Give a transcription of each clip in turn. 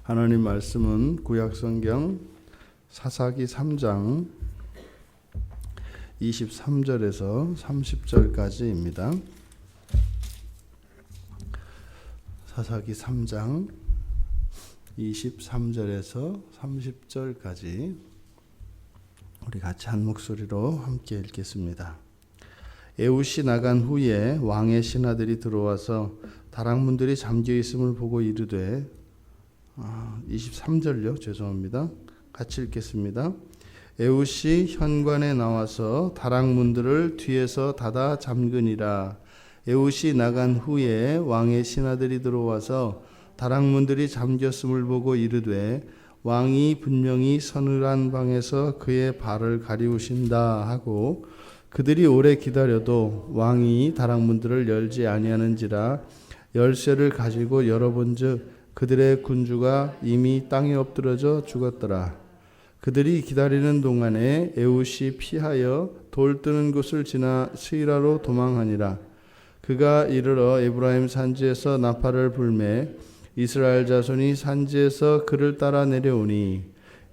하나님 말씀은 구약성경 사사기 3장 23절에서 30절까지입니다. 사사기 3장 23절에서 30절까지 우리 같이 한 목소리로 함께 읽겠습니다. 에훗이 나간 후에 왕의 신하들이 들어와서 다락문들이 잠겨 있음을 보고 이르되 23절요. 죄송합니다. 같이 읽겠습니다. 에훗이 현관에 나와서 다락문들을 뒤에서 닫아 잠그니라. 에훗이 나간 후에 왕의 신하들이 들어와서 다락문들이 잠겼음을 보고 이르되 왕이 분명히 서늘한 방에서 그의 발을 가리우신다 하고 그들이 오래 기다려도 왕이 다락문들을 열지 아니하는지라 열쇠를 가지고 열어본즉 그들의 군주가 이미 땅에 엎드러져 죽었더라. 그들이 기다리는 동안에 에훗이 피하여 돌 뜨는 곳을 지나 스이라로 도망하니라. 그가 이르러 에브라임 산지에서 나팔을 불매 이스라엘 자손이 산지에서 그를 따라 내려오니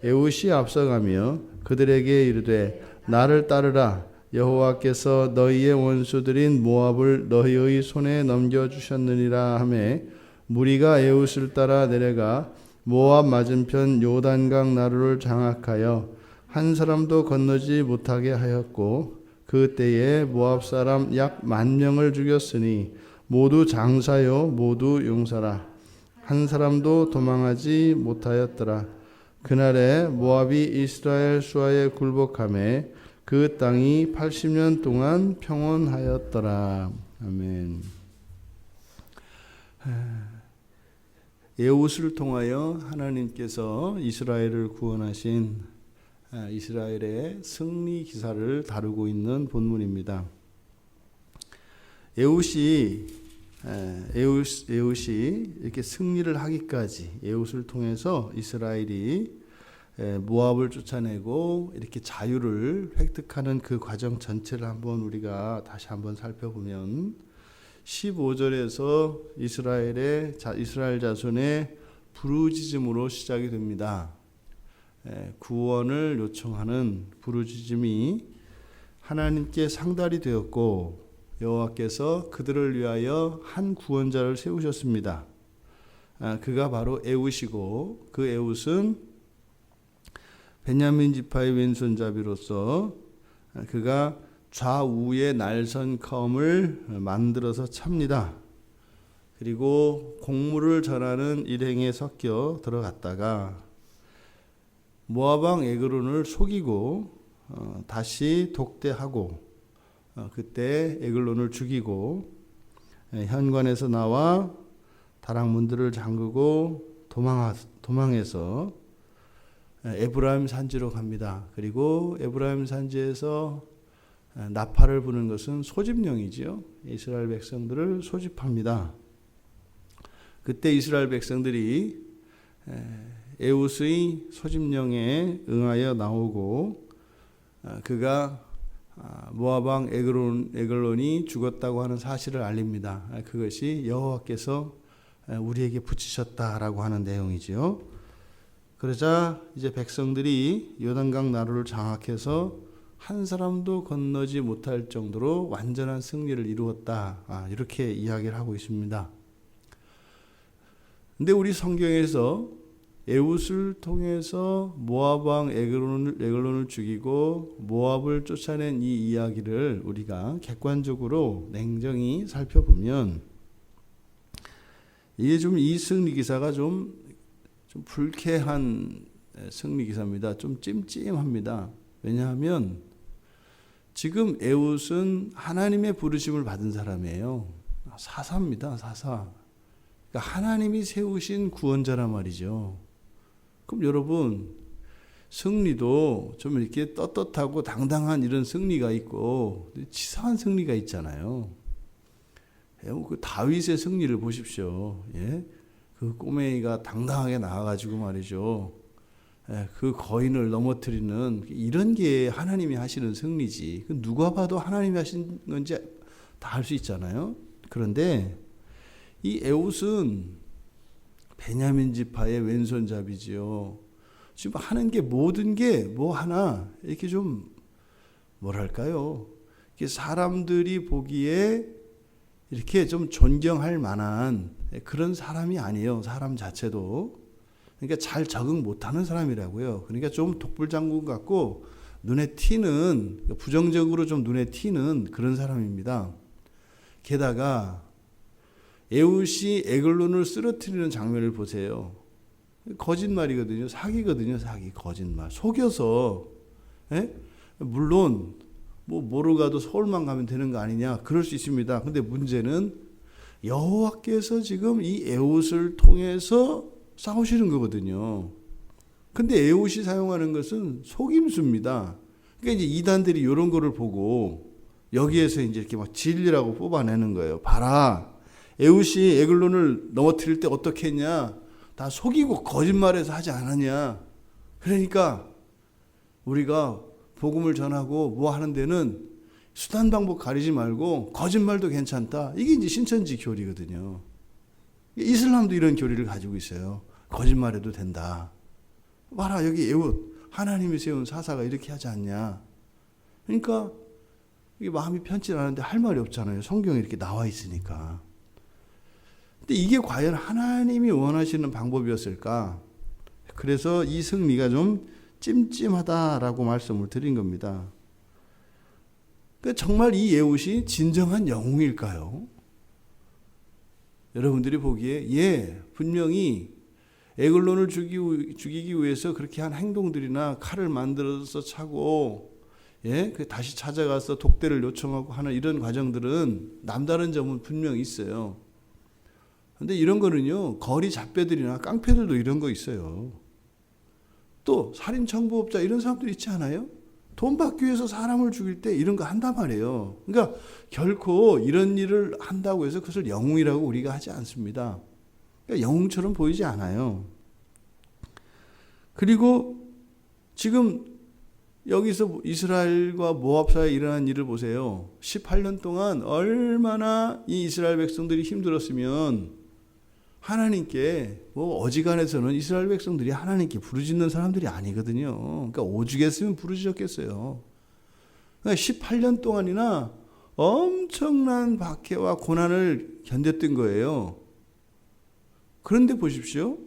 에훗이 앞서가며 그들에게 이르되 나를 따르라. 여호와께서 너희의 원수들인 모압을 너희의 손에 넘겨주셨느니라 하매 무리가 에훗을 따라 내려가 모압 맞은편 요단강 나루를 장악하여 한 사람도 건너지 못하게 하였고 그 때에 모압 사람 약 10,000명을 죽였으니 모두 장사요 모두 용사라. 한 사람도 도망하지 못하였더라. 그날에 모압이 이스라엘 수하에 굴복하매 그 땅이 80년 동안 평온하였더라. 아멘. 에훗을 통하여 하나님께서 이스라엘을 구원하신 이스라엘의 승리 기사를 다루고 있는 본문입니다. 에훗이 이렇게 승리를 하기까지 에훗을 통해서 이스라엘이 모압을 쫓아내고 이렇게 자유를 획득하는 그 과정 전체를 한번 우리가 다시 한번 살펴보면 15절에서 이스라엘 자손의 부르짖음으로 시작이 됩니다. 구원을 요청하는 부르짖음이 하나님께 상달이 되었고 여호와께서 그들을 위하여 한 구원자를 세우셨습니다. 그가 바로 에훗이고 그 에훗은 베냐민 지파의 왼손잡이로서 그가 좌우의 날선 컴을 만들어서 찹니다. 그리고 공물을 전하는 일행에 섞여 들어갔다가 모압 왕 에글론을 속이고 다시 독대하고 그때 에글론을 죽이고 현관에서 나와 다락문들을 잠그고 도망해서 에브라임 산지로 갑니다. 그리고 에브라임 산지에서 나팔을 부는 것은 소집령이지요. 이스라엘 백성들을 소집합니다. 그때 이스라엘 백성들이 에훗의 소집령에 응하여 나오고 그가 모압 왕 에글론이 죽었다고 하는 사실을 알립니다. 그것이 여호와께서 우리에게 붙이셨다라고 하는 내용이지요. 그러자 이제 백성들이 요단강 나루를 장악해서 한 사람도 건너지 못할 정도로 완전한 승리를 이루었다. 이렇게 이야기를 하고 있습니다. 근데 우리 성경에서 에훗을 통해서 모압 왕 에글론을 죽이고 모압을 쫓아낸 이 이야기를 우리가 객관적으로 냉정히 살펴보면 이게 이 승리 기사가 좀 불쾌한 승리 기사입니다. 좀 찜찜합니다. 왜냐하면 지금 에훗은 하나님의 부르심을 받은 사람이에요. 사사입니다. 사사. 그러니까 하나님이 세우신 구원자란 말이죠. 그럼 여러분 승리도 좀 이렇게 떳떳하고 당당한 이런 승리가 있고 치사한 승리가 있잖아요. 그 다윗의 승리를 보십시오. 그 꼬맹이가 당당하게 나와가지고 말이죠. 그 거인을 넘어뜨리는 이런 게 하나님이 하시는 승리지. 누가 봐도 하나님이 하신 건지 다 알 수 있잖아요. 그런데 이 에훗은 베냐민 지파의 왼손잡이지요. 지금 하는 게 모든 게 뭐 하나 이렇게 좀 뭐랄까요? 이렇게 사람들이 보기에 이렇게 좀 존경할 만한 그런 사람이 아니에요. 사람 자체도. 그러니까 잘 적응 못하는 사람이라고요. 그러니까 좀 독불장군 같고 눈에 튀는, 부정적으로 좀 눈에 튀는 그런 사람입니다. 게다가 에훗이 에글론을 쓰러뜨리는 장면을 보세요. 거짓말이거든요. 사기거든요. 사기, 거짓말. 속여서, 예? 물론 뭐 뭐로 가도 서울만 가면 되는 거 아니냐, 그럴 수 있습니다. 근데 문제는 여호와께서 지금 이 에훗을 통해서 싸우시는 거거든요. 근데 에훗이 사용하는 것은 속임수입니다. 그러니까 이제 이단들이 이런 거를 보고 여기에서 이제 이렇게 막 진리라고 뽑아내는 거예요. 봐라, 에훗이 에글론을 넘어뜨릴 때 어떻게 했냐? 다 속이고 거짓말해서 하지 않았냐? 그러니까 우리가 복음을 전하고 뭐 하는 데는 수단 방법 가리지 말고 거짓말도 괜찮다. 이게 이제 신천지 교리거든요. 이슬람도 이런 교리를 가지고 있어요. 거짓말해도 된다. 봐라, 여기 에훗 하나님이 세운 사사가 이렇게 하지 않냐? 그러니까 이게 마음이 편치 않은데 할 말이 없잖아요. 성경에 이렇게 나와 있으니까. 근데 이게 과연 하나님이 원하시는 방법이었을까? 그래서 이 승리가 좀 찜찜하다라고 말씀을 드린 겁니다. 그러니까 정말 이 에훗이 진정한 영웅일까요? 여러분들이 보기에 분명히 에글론을 죽이기 위해서 그렇게 한 행동들이나 칼을 만들어서 차고 다시 찾아가서 독대를 요청하고 하는 이런 과정들은 남다른 점은 분명히 있어요. 근데 이런 거는요, 거리 잡배들이나 깡패들도 이런 거 있어요. 또 살인 청부업자 이런 사람들 있지 않아요? 돈 받기 위해서 사람을 죽일 때 이런 거 한단 말이에요. 그러니까 결코 이런 일을 한다고 해서 그것을 영웅이라고 우리가 하지 않습니다. 그러니까 영웅처럼 보이지 않아요. 그리고 지금 여기서 이스라엘과 모압 사이에 일어난 일을 보세요. 18년 동안 얼마나 이 이스라엘 백성들이 힘들었으면 하나님께 뭐 어지간해서는 이스라엘 백성들이 하나님께 부르짖는 사람들이 아니거든요. 그러니까 오죽했으면 부르짖었겠어요. 그러니까 18년 동안이나 엄청난 박해와 고난을 견뎠던 거예요. 그런데 보십시오.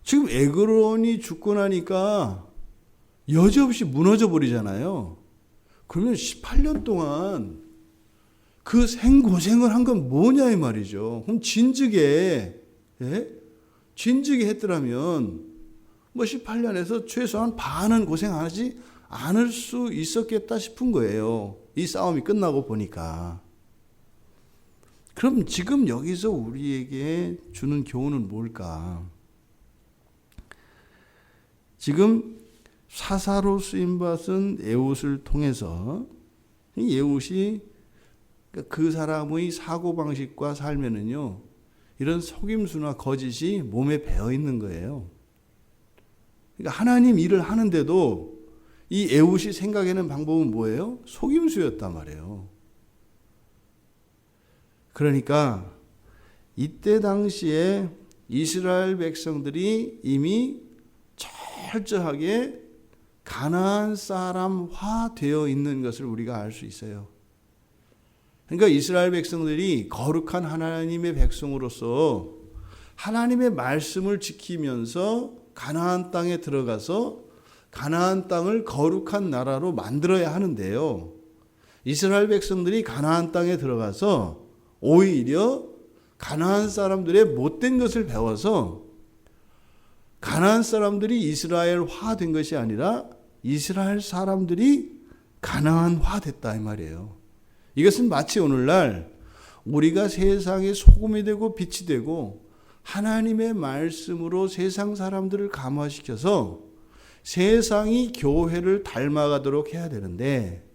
지금 에글론이 죽고 나니까 여지없이 무너져 버리잖아요. 그러면 18년 동안 그 생고생을 한 건 뭐냐 이 말이죠. 그럼 진즉에 했더라면 뭐 18년에서 최소한 반은 고생하지 않을 수 있었겠다 싶은 거예요. 이 싸움이 끝나고 보니까. 그럼 지금 여기서 우리에게 주는 교훈은 뭘까? 지금 사사로 쓰임받은 에훗을 통해서 이 에훗이 그 사람의 사고방식과 삶에는요, 이런 속임수나 거짓이 몸에 배어 있는 거예요. 그러니까 하나님 일을 하는데도 이 에훗이 생각하는 방법은 뭐예요? 속임수였단 말이에요. 그러니까 이때 당시에 이스라엘 백성들이 이미 철저하게 가나안 사람화 되어 있는 것을 우리가 알 수 있어요. 그러니까 이스라엘 백성들이 거룩한 하나님의 백성으로서 하나님의 말씀을 지키면서 가나안 땅에 들어가서 가나안 땅을 거룩한 나라로 만들어야 하는데요. 이스라엘 백성들이 가나안 땅에 들어가서 오히려 가나안 사람들의 못된 것을 배워서 가나안 사람들이 이스라엘화 된 것이 아니라 이스라엘 사람들이 가나안화 됐다 이 말이에요. 이것은 마치 오늘날 우리가 세상의 소금이 되고 빛이 되고 하나님의 말씀으로 세상 사람들을 감화시켜서 세상이 교회를 닮아가도록 해야 되는데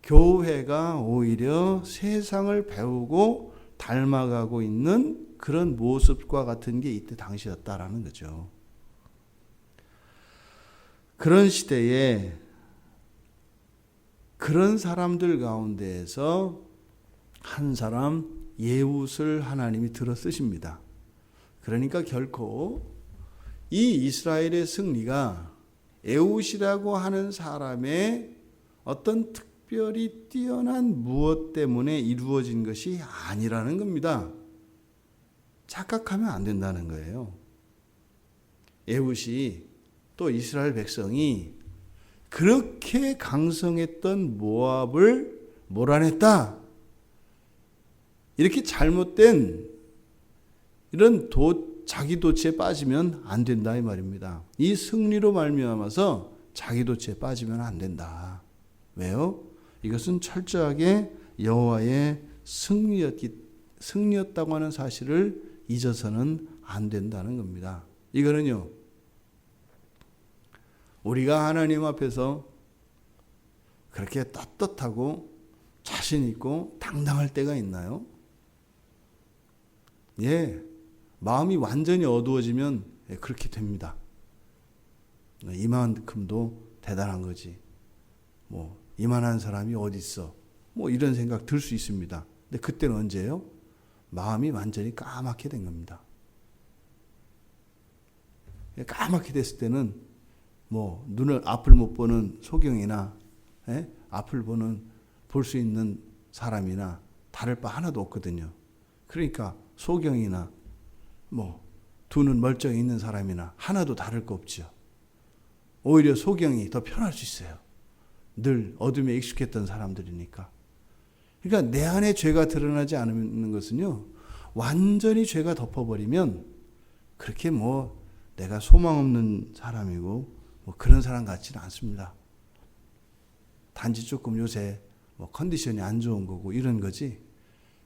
교회가 오히려 세상을 배우고 닮아가고 있는 그런 모습과 같은 게 이때 당시였다라는 거죠. 그런 시대에 그런 사람들 가운데에서 한 사람 에훗을 하나님이 들어 쓰십니다. 그러니까 결코 이 이스라엘의 승리가 에훗이라고 하는 사람의 어떤 특별히 뛰어난 무엇 때문에 이루어진 것이 아니라는 겁니다. 착각하면 안 된다는 거예요. 에훗이 또 이스라엘 백성이 그렇게 강성했던 모압을 몰아냈다. 이렇게 잘못된 이런 자기 도취에 빠지면 안 된다 이 말입니다. 이 승리로 말미암아서 자기 도취에 빠지면 안 된다. 왜요? 이것은 철저하게 여호와의 승리였다고 하는 사실을 잊어서는 안 된다는 겁니다. 이거는요, 우리가 하나님 앞에서 그렇게 떳떳하고 자신 있고 당당할 때가 있나요? 예, 마음이 완전히 어두워지면 그렇게 됩니다. 이만큼도 대단한 거지. 뭐 이만한 사람이 어디 있어? 뭐 이런 생각 들 수 있습니다. 근데 그때는 언제예요? 마음이 완전히 까맣게 된 겁니다. 까맣게 됐을 때는 뭐 눈을 앞을 못 보는 소경이나 앞을 볼 수 있는 사람이나 다를 바 하나도 없거든요. 그러니까 소경이나 뭐 두 눈 멀쩡히 있는 사람이나 하나도 다를 거 없죠. 오히려 소경이 더 편할 수 있어요. 늘 어둠에 익숙했던 사람들이니까. 그러니까 내 안에 죄가 드러나지 않는 것은요, 완전히 죄가 덮어버리면 그렇게 뭐 내가 소망 없는 사람이고 뭐 그런 사람 같지는 않습니다. 단지 조금 요새 뭐 컨디션이 안 좋은 거고 이런 거지,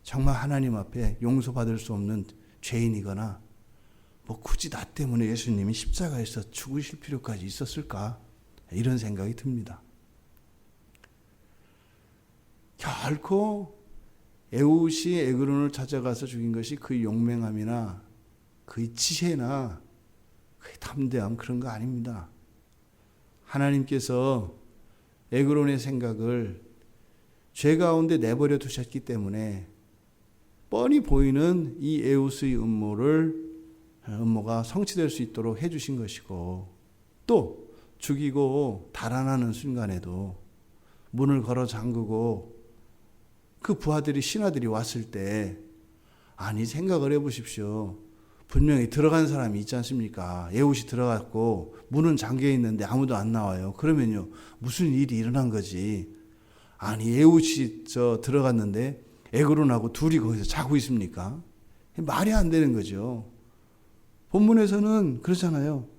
정말 하나님 앞에 용서받을 수 없는 죄인이거나 뭐 굳이 나 때문에 예수님이 십자가에서 죽으실 필요까지 있었을까, 이런 생각이 듭니다. 결코 에훗이 에그론을 찾아가서 죽인 것이 그의 용맹함이나 그의 지혜나 그의 담대함, 그런 거 아닙니다. 하나님께서 에그론의 생각을 죄 가운데 내버려 두셨기 때문에 뻔히 보이는 이 에훗의 음모가 성취될 수 있도록 해주신 것이고, 또 죽이고 달아나는 순간에도 문을 걸어 잠그고 그 부하들이, 신하들이 왔을 때, 아니 생각을 해보십시오. 분명히 들어간 사람이 있지 않습니까? 에훗이 들어갔고 문은 잠겨 있는데 아무도 안 나와요. 그러면요, 무슨 일이 일어난 거지. 아니 에훗이 들어갔는데 에그론하고 둘이 거기서 자고 있습니까? 말이 안 되는 거죠. 본문에서는 그렇잖아요.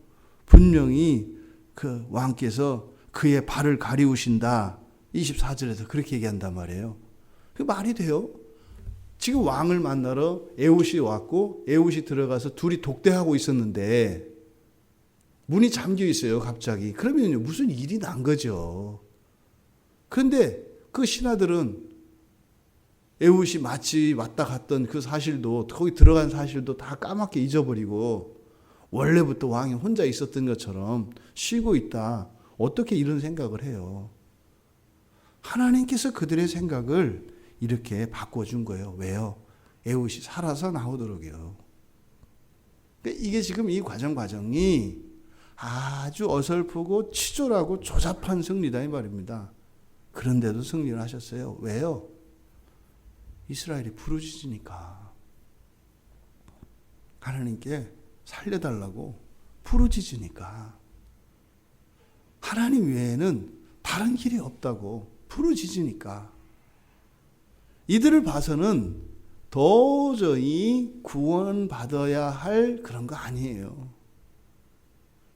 분명히 그 왕께서 그의 발을 가리우신다. 24절에서 그렇게 얘기한단 말이에요. 그 말이 돼요? 지금 왕을 만나러 에훗이 왔고 에훗이 들어가서 둘이 독대하고 있었는데 문이 잠겨 있어요, 갑자기. 그러면요, 무슨 일이 난 거죠. 그런데 그 신하들은 에훗이 마치 왔다 갔던 그 사실도, 거기 들어간 사실도 다 까맣게 잊어버리고 원래부터 왕이 혼자 있었던 것처럼 쉬고 있다. 어떻게 이런 생각을 해요? 하나님께서 그들의 생각을 이렇게 바꿔준 거예요. 왜요? 에훗이 살아서 나오도록요. 그러니까 이게 지금 이 과정이 아주 어설프고 치졸하고 조잡한 승리다 이 말입니다. 그런데도 승리를 하셨어요. 왜요? 이스라엘이 부르짖으니까. 하나님께 살려달라고 부르짖으니까. 하나님 외에는 다른 길이 없다고 부르짖으니까. 이들을 봐서는 도저히 구원받아야 할 그런 거 아니에요.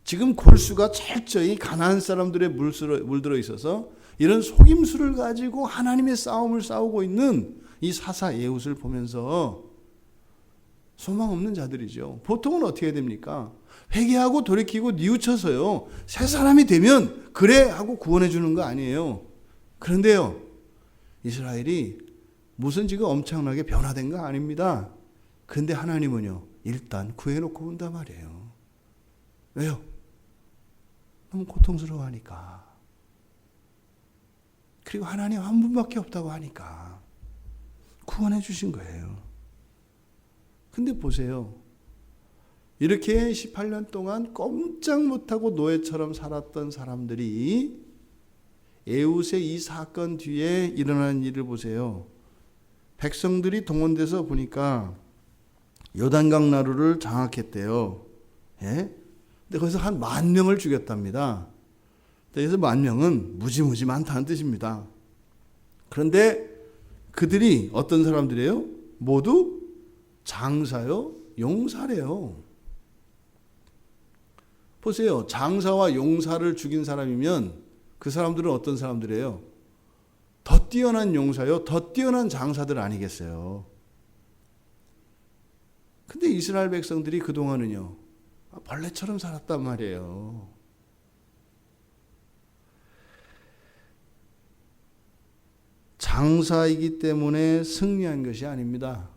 지금 골수가 철저히 가나안 사람들의 물들어 있어서 이런 속임수를 가지고 하나님의 싸움을 싸우고 있는 이 사사 에훗을 보면서 소망 없는 자들이죠. 보통은 어떻게 됩니까? 회개하고 돌이키고 뉘우쳐서요, 새 사람이 되면 그래 하고 구원해 주는 거 아니에요. 그런데요, 이스라엘이 무슨 지금 엄청나게 변화된 거 아닙니다. 그런데 하나님은요, 일단 구해놓고 온단 말이에요. 왜요? 너무 고통스러워하니까. 그리고 하나님 한 분밖에 없다고 하니까 구원해 주신 거예요. 근데 보세요. 이렇게 18년 동안 꼼짝 못하고 노예처럼 살았던 사람들이 에훗의 이 사건 뒤에 일어난 일을 보세요. 백성들이 동원돼서 보니까 요단강 나루를 장악했대요. 예? 근데 거기서 한 10,000명을 죽였답니다. 그래서 10,000명은 무지무지 많다는 뜻입니다. 그런데 그들이 어떤 사람들이에요? 모두 장사요, 용사래요. 보세요. 장사와 용사를 죽인 사람이면 그 사람들은 어떤 사람들이에요? 더 뛰어난 용사요, 더 뛰어난 장사들 아니겠어요? 근데 이스라엘 백성들이 그동안은요, 벌레처럼 살았단 말이에요. 장사이기 때문에 승리한 것이 아닙니다.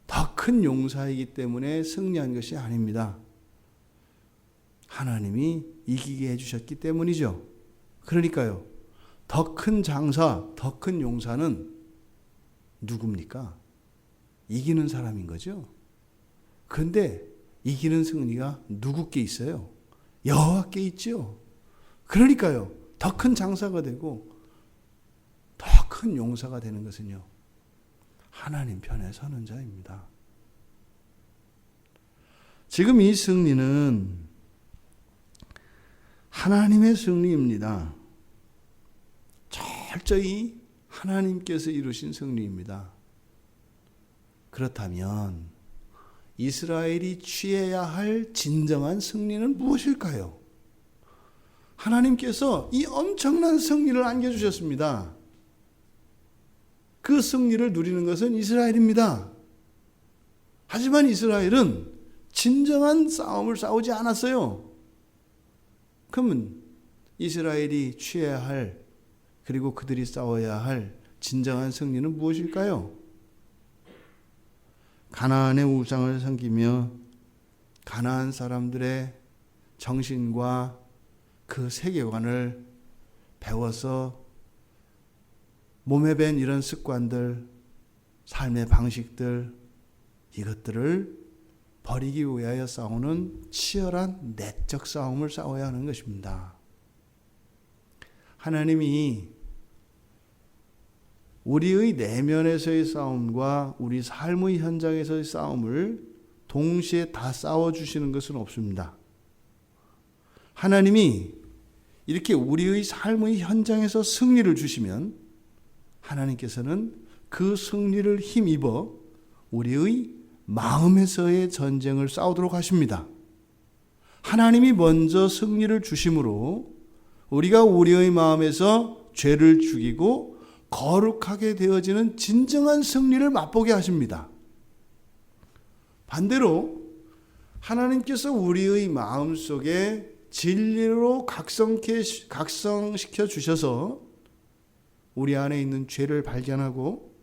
더 큰 용사이기 때문에 승리한 것이 아닙니다. 하나님이 이기게 해주셨기 때문이죠. 그러니까요, 더 큰 장사, 더 큰 용사는 누굽니까? 이기는 사람인 거죠. 그런데 이기는 승리가 누구께 있어요? 여호와께 있죠. 그러니까요, 더 큰 장사가 되고 더 큰 용사가 되는 것은요, 하나님 편에 서는 자입니다. 지금 이 승리는 하나님의 승리입니다. 철저히 하나님께서 이루신 승리입니다. 그렇다면 이스라엘이 취해야 할 진정한 승리는 무엇일까요? 하나님께서 이 엄청난 승리를 안겨주셨습니다. 그 승리를 누리는 것은 이스라엘입니다. 하지만 이스라엘은 진정한 싸움을 싸우지 않았어요. 그러면 이스라엘이 취해야 할, 그리고 그들이 싸워야 할 진정한 승리는 무엇일까요? 가나안의 우상을 섬기며 가나안 사람들의 정신과 그 세계관을 배워서 몸에 밴 이런 습관들, 삶의 방식들, 이것들을 버리기 위하여 싸우는 치열한 내적 싸움을 싸워야 하는 것입니다. 하나님이 우리의 내면에서의 싸움과 우리 삶의 현장에서의 싸움을 동시에 다 싸워주시는 것은 없습니다. 하나님이 이렇게 우리의 삶의 현장에서 승리를 주시면 하나님께서는 그 승리를 힘입어 우리의 마음에서의 전쟁을 싸우도록 하십니다. 하나님이 먼저 승리를 주심으로 우리가 우리의 마음에서 죄를 죽이고 거룩하게 되어지는 진정한 승리를 맛보게 하십니다. 반대로 하나님께서 우리의 마음속에 진리로 각성시켜 주셔서 우리 안에 있는 죄를 발견하고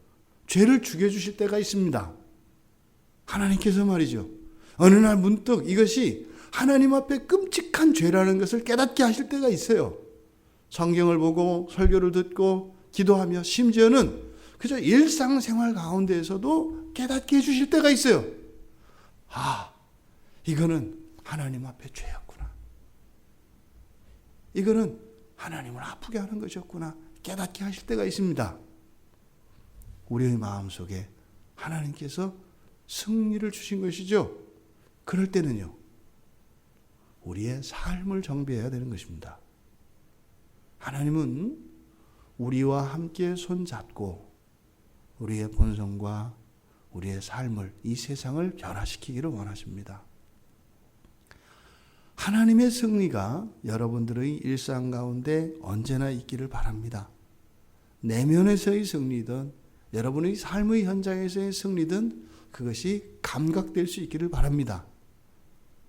죄를 죽여주실 때가 있습니다. 하나님께서 말이죠, 어느 날 문득 이것이 하나님 앞에 끔찍한 죄라는 것을 깨닫게 하실 때가 있어요. 성경을 보고 설교를 듣고 기도하며 심지어는 그저 일상생활 가운데에서도 깨닫게 해주실 때가 있어요. 아, 이거는 하나님 앞에 죄였구나. 이거는 하나님을 아프게 하는 것이었구나. 깨닫게 하실 때가 있습니다. 우리의 마음속에 하나님께서 승리를 주신 것이죠. 그럴 때는요, 우리의 삶을 정비해야 되는 것입니다. 하나님은 우리와 함께 손잡고 우리의 본성과 우리의 삶을, 이 세상을 변화시키기를 원하십니다. 하나님의 승리가 여러분들의 일상 가운데 언제나 있기를 바랍니다. 내면에서의 승리든 여러분의 삶의 현장에서의 승리든 그것이 감각될 수 있기를 바랍니다.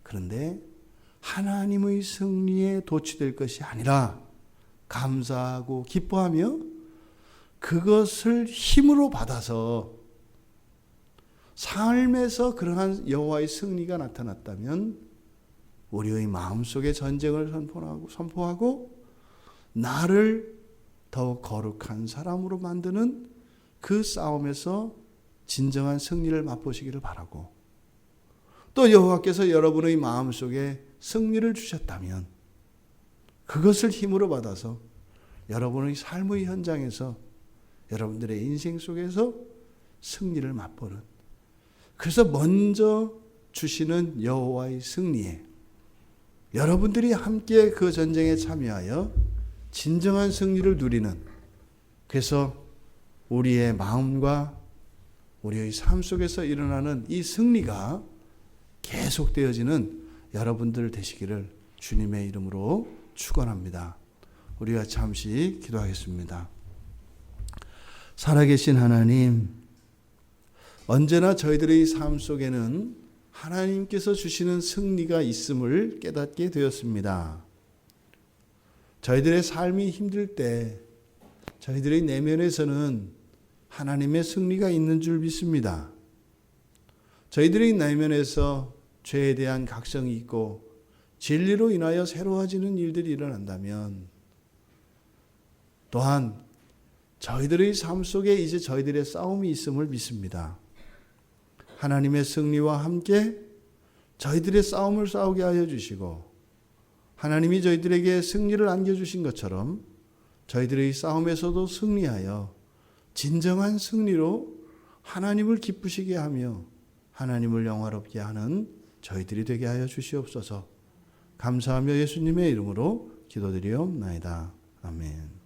그런데 하나님의 승리에 도취될 것이 아니라 감사하고 기뻐하며 그것을 힘으로 받아서 삶에서 그러한 여호와의 승리가 나타났다면 우리의 마음속에 전쟁을 선포하고 나를 더욱 거룩한 사람으로 만드는 그 싸움에서 진정한 승리를 맛보시기를 바라고, 또 여호와께서 여러분의 마음속에 승리를 주셨다면 그것을 힘으로 받아서 여러분의 삶의 현장에서 여러분들의 인생 속에서 승리를 맛보는, 그래서 먼저 주시는 여호와의 승리에 여러분들이 함께 그 전쟁에 참여하여 진정한 승리를 누리는, 그래서 우리의 마음과 우리의 삶 속에서 일어나는 이 승리가 계속되어지는 여러분들 되시기를 주님의 이름으로 축원합니다. 우리가 잠시 기도하겠습니다. 살아계신 하나님, 언제나 저희들의 삶 속에는 하나님께서 주시는 승리가 있음을 깨닫게 되었습니다. 저희들의 삶이 힘들 때 저희들의 내면에서는 하나님의 승리가 있는 줄 믿습니다. 저희들의 내면에서 죄에 대한 각성이 있고 진리로 인하여 새로워지는 일들이 일어난다면 또한 저희들의 삶 속에 이제 저희들의 싸움이 있음을 믿습니다. 하나님의 승리와 함께 저희들의 싸움을 싸우게 하여 주시고 하나님이 저희들에게 승리를 안겨주신 것처럼 저희들의 싸움에서도 승리하여 진정한 승리로 하나님을 기쁘시게 하며 하나님을 영화롭게 하는 저희들이 되게 하여 주시옵소서. 감사하며 예수님의 이름으로 기도드리옵나이다. 아멘.